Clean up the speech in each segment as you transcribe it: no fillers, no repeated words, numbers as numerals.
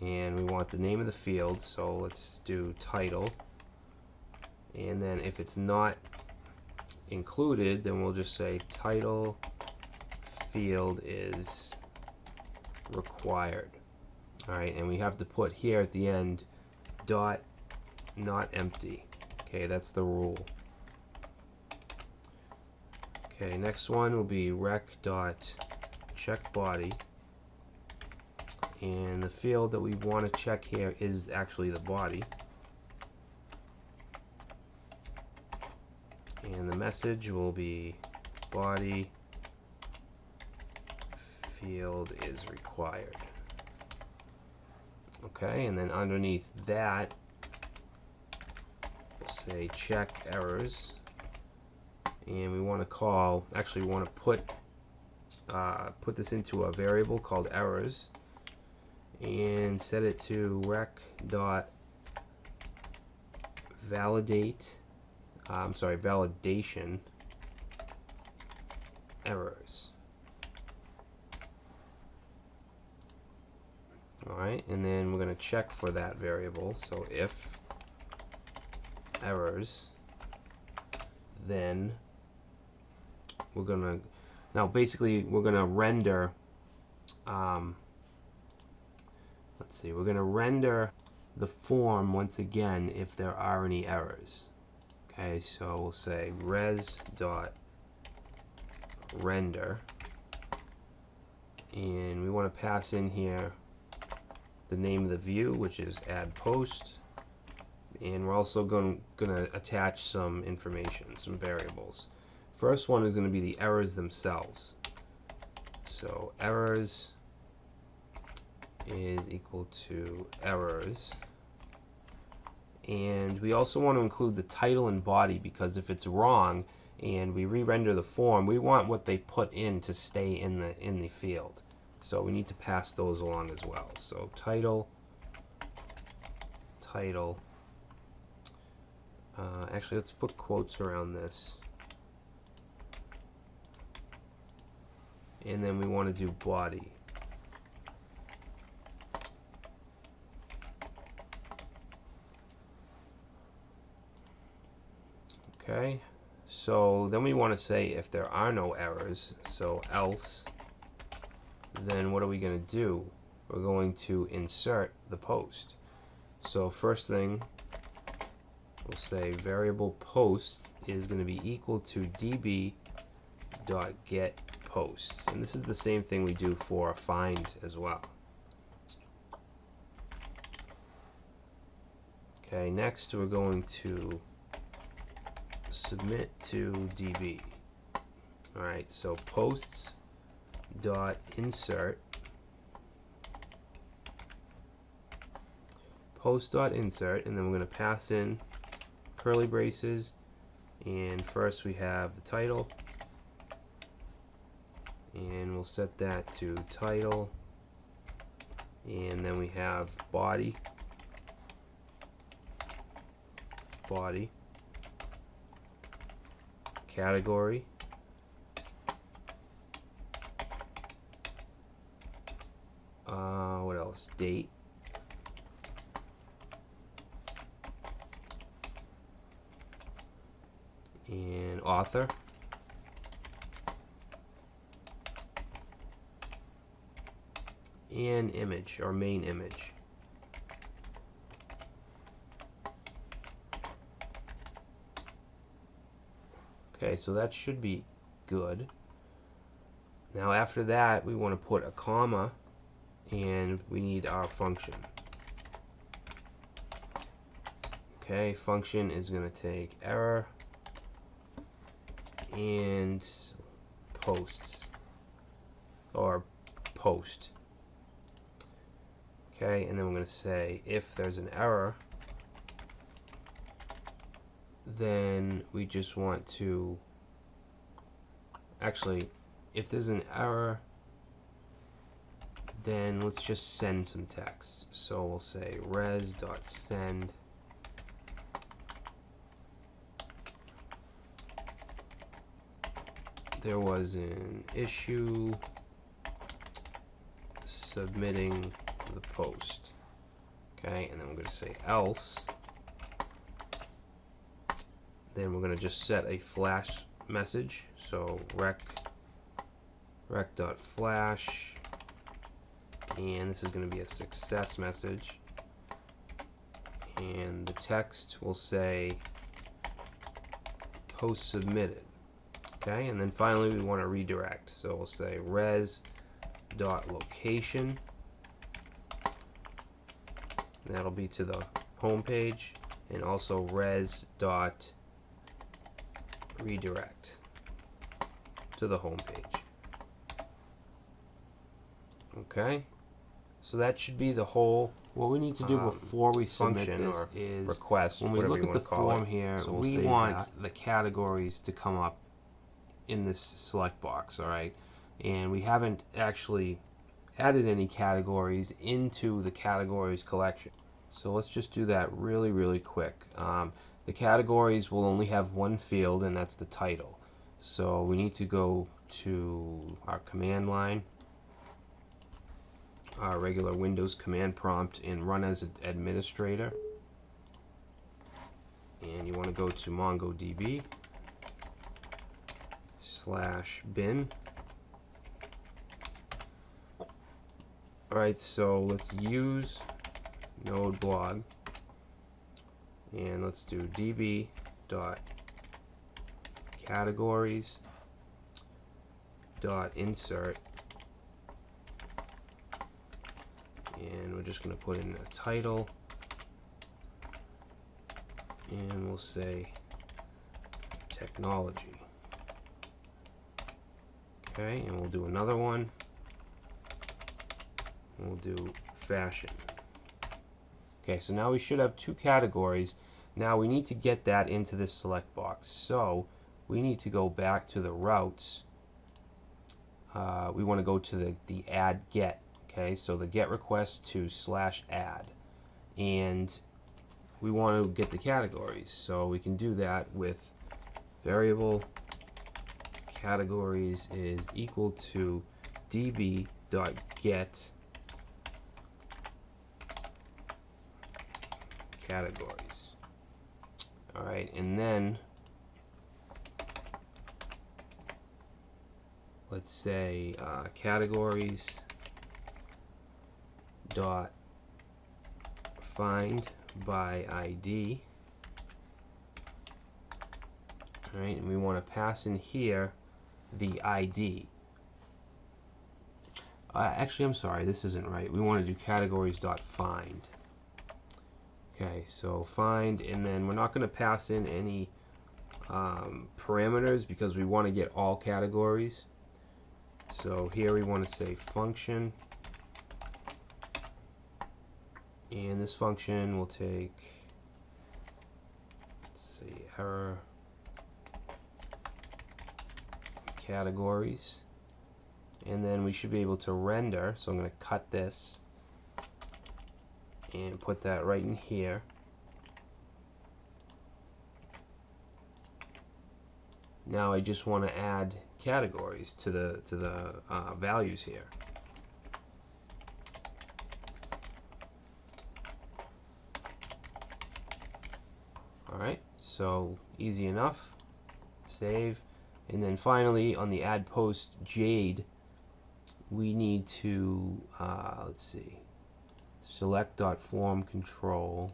and we want the name of the field, so let's do title, and then if it's not included, then we'll just say title field is required. Alright, and we have to put here at the end dot not empty. Okay, that's the rule. Okay, next one will be rec dot check body, and the field that we want to check here is actually the body, and the message will be body field is required. Okay, and then underneath that we'll say check errors, and we want to call, actually we want to put this into a variable called errors, and set it to rec dot validation errors. Alright, and then we're going to check for that variable, so if errors, then we're going to, now basically we're going to render, let's see, we're going to render the form once again if there are any errors. Okay, so we'll say res dot render, and we want to pass in here the name of the view, which is add post, and we're also going to attach some information, some variables. First one is going to be the errors themselves. So errors is equal to errors, and we also want to include the title and body, because if it's wrong and we re-render the form, we want what they put in to stay in the field. So we need to pass those along as well. So title, actually let's put quotes around this, and then we want to do body. Okay, so then we want to say if there are no errors, so else, then what are we going to do? We're going to insert the post. So first thing, we'll say variable post is going to be equal to db.getPosts, and this is the same thing we do for a find as well. Okay, next we're going to submit to db. Alright, so posts dot insert and then we're going to pass in curly braces, and first we have the title, and we'll set that to title, and then we have body, category, what else, date, and author, and image, or main image. Okay, so that should be good. Now after that we want to put a comma, and we need our function. Okay, function is going to take error and posts, or post. Okay, and then we're going to say if there's an error, then we just want to, actually, if there's an error, then let's just send some text. So we'll say res.send there was an issue submitting the post. Okay, and then we're going to say else. Then we're going to just set a flash message. So rec.flash, and this is going to be a success message. And the text will say post submitted. Okay, and then finally we want to redirect. So we'll say res.location. That'll be to the home page, and also res.redirect to the home page. Okay, so that should be the whole. What we need to do before we submit this is request. When we look at the form here, so we want the categories to come up in this select box. All right, and we haven't actually added any categories into the categories collection. So let's just do that really quick. The categories will only have one field, and that's the title. So we need to go to our command line, our regular Windows command prompt, and run as an administrator. And you want to go to MongoDB/bin. Alright, so let's use node blog, and let's do db.categories.insert, and we're just going to put in a title, and we'll say technology. Okay, and we'll do another one. We'll do fashion. Okay, so now we should have two categories. Now we need to get that into this select box. So we need to go back to the routes. We want to go to the add get. Okay, so the get request to /add. And we want to get the categories. So we can do that with variable categories is equal to db.get categories. Alright, and then let's say categories dot find by ID. Alright, and we want to pass in here the ID. Actually, I'm sorry, this isn't right. We want to do categories dot find. Okay, so find, and then we're not going to pass in any parameters because we want to get all categories. So here we want to say function, and this function will take, let's see, error categories, and then we should be able to render. So I'm going to cut this and put that right in here. Now I just want to add categories to the values here. Alright, so easy enough. Save. And then finally on the add post Jade, we need to let's see, select.form control.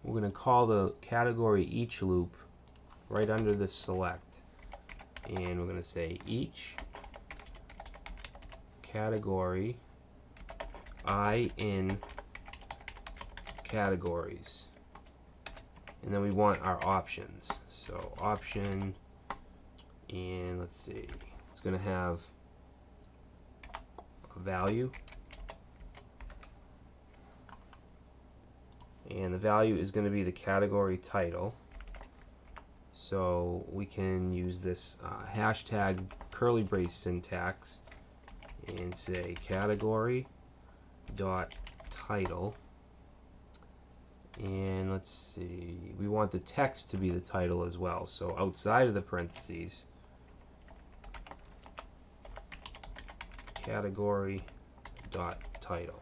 We're going to call the category each loop right under the select, and we're going to say each category I in categories, and then we want our options. So option, and let's see, it's going to have a value, and the value is going to be the category title. So we can use this hashtag curly brace syntax and say category dot title, and let's see, we want the text to be the title as well. So outside of the parentheses, category dot title.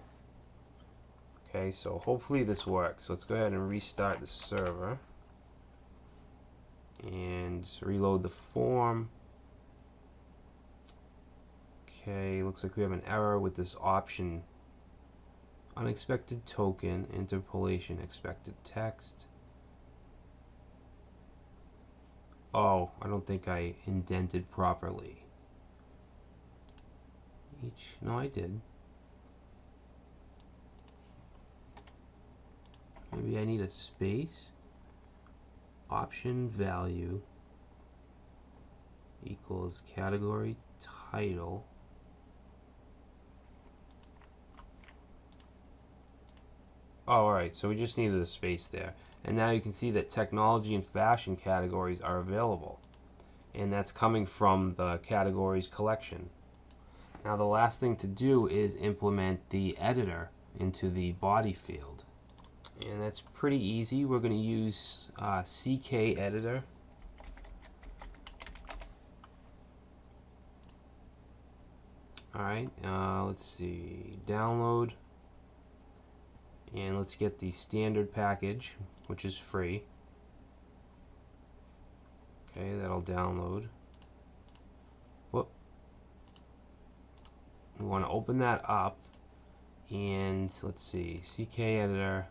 Okay, so hopefully this works. Let's go ahead and restart the server and reload the form. Okay, looks like we have an error with this option. Unexpected token, interpolation, expected text. Oh, I don't think I indented properly. No, I did. Maybe I need a space. Option value equals category title. Oh, alright, so we just needed a space there. And now you can see that technology and fashion categories are available. And that's coming from the categories collection. Now the last thing to do is implement the editor into the body field. And that's pretty easy. We're going to use CK editor. Alright, let's see, download. And let's get the standard package, which is free. Okay, that'll download. Whoop. We want to open that up. And let's see, CK editor.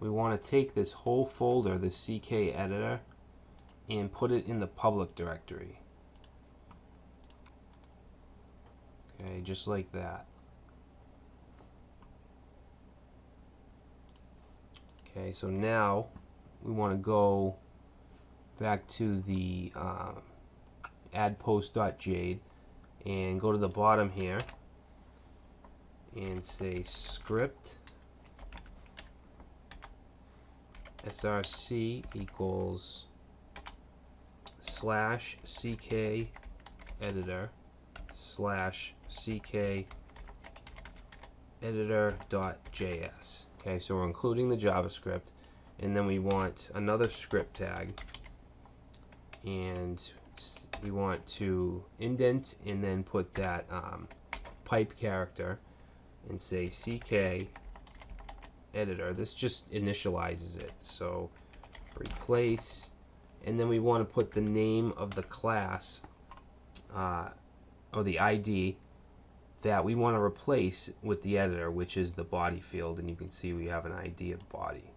We want to take this whole folder, the CK editor, and put it in the public directory. Okay, just like that. Okay, so now we want to go back to the addpost.jade and go to the bottom here and say script src equals /ck editor /ck editor.js. Okay, so we're including the JavaScript, and then we want another script tag, and we want to indent and then put that pipe character and say CK editor. This just initializes it. So replace, and then we want to put the name of the class or the ID that we want to replace with the editor, which is the body field, and you can see we have an ID of body.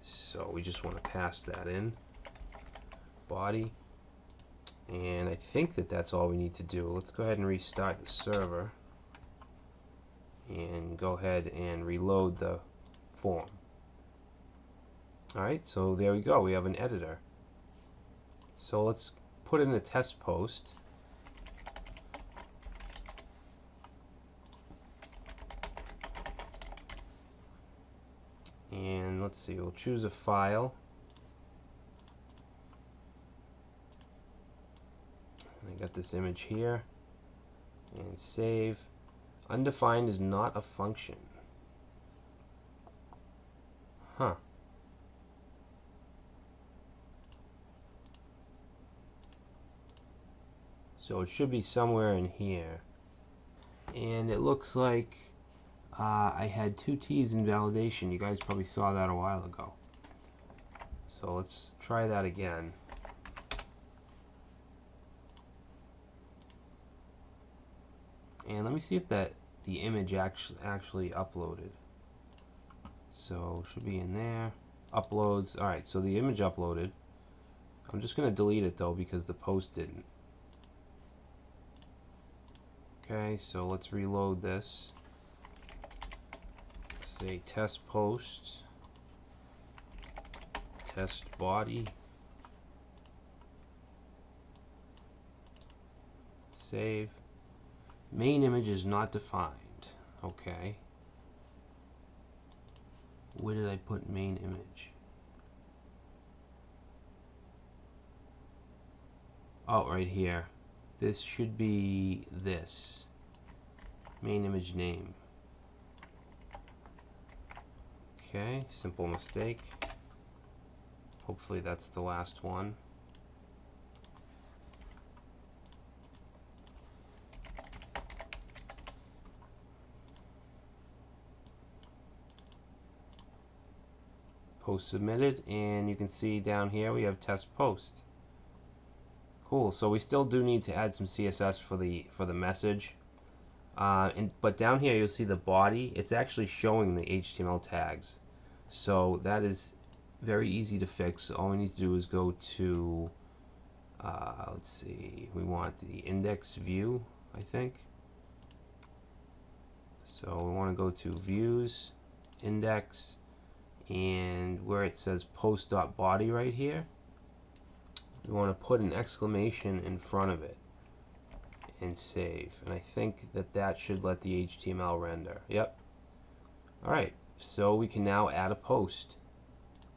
So we just want to pass that in, body, and I think that that's all we need to do. Let's go ahead and restart the server and go ahead and reload the form. Alright, so there we go, we have an editor. So let's put in a test post. And let's see, we'll choose a file. I got this image here. And save. Undefined is not a function. Huh. So it should be somewhere in here. And it looks like I had 2 T's in validation. You guys probably saw that a while ago. So let's try that again. And let me see if the image actually uploaded. So should be in there. Uploads. Alright, so the image uploaded. I'm just going to delete it though because the post didn't. Okay, so let's reload this. Say test post, test body, save. Main image is not defined. Okay. Where did I put main image? Oh, right here. This should be this. Main image name. Okay, simple mistake. Hopefully that's the last one. post submitted, and you can see down here we have test post. Cool. So we still do need to add some CSS for the message, but down here you'll see the body. It's actually showing the HTML tags, so that is very easy to fix. All we need to do is go to let's see, we want the index view, I think. So we want to go to views, index, and where it says post.body right here, we want to put an exclamation in front of it and save. And I think that should let the HTML render. Yep. Alright, so we can now add a post.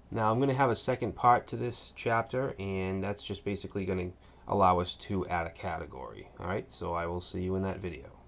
Now I'm going to have a second part to this chapter, and that's just basically going to allow us to add a category. Alright, so I will see you in that video.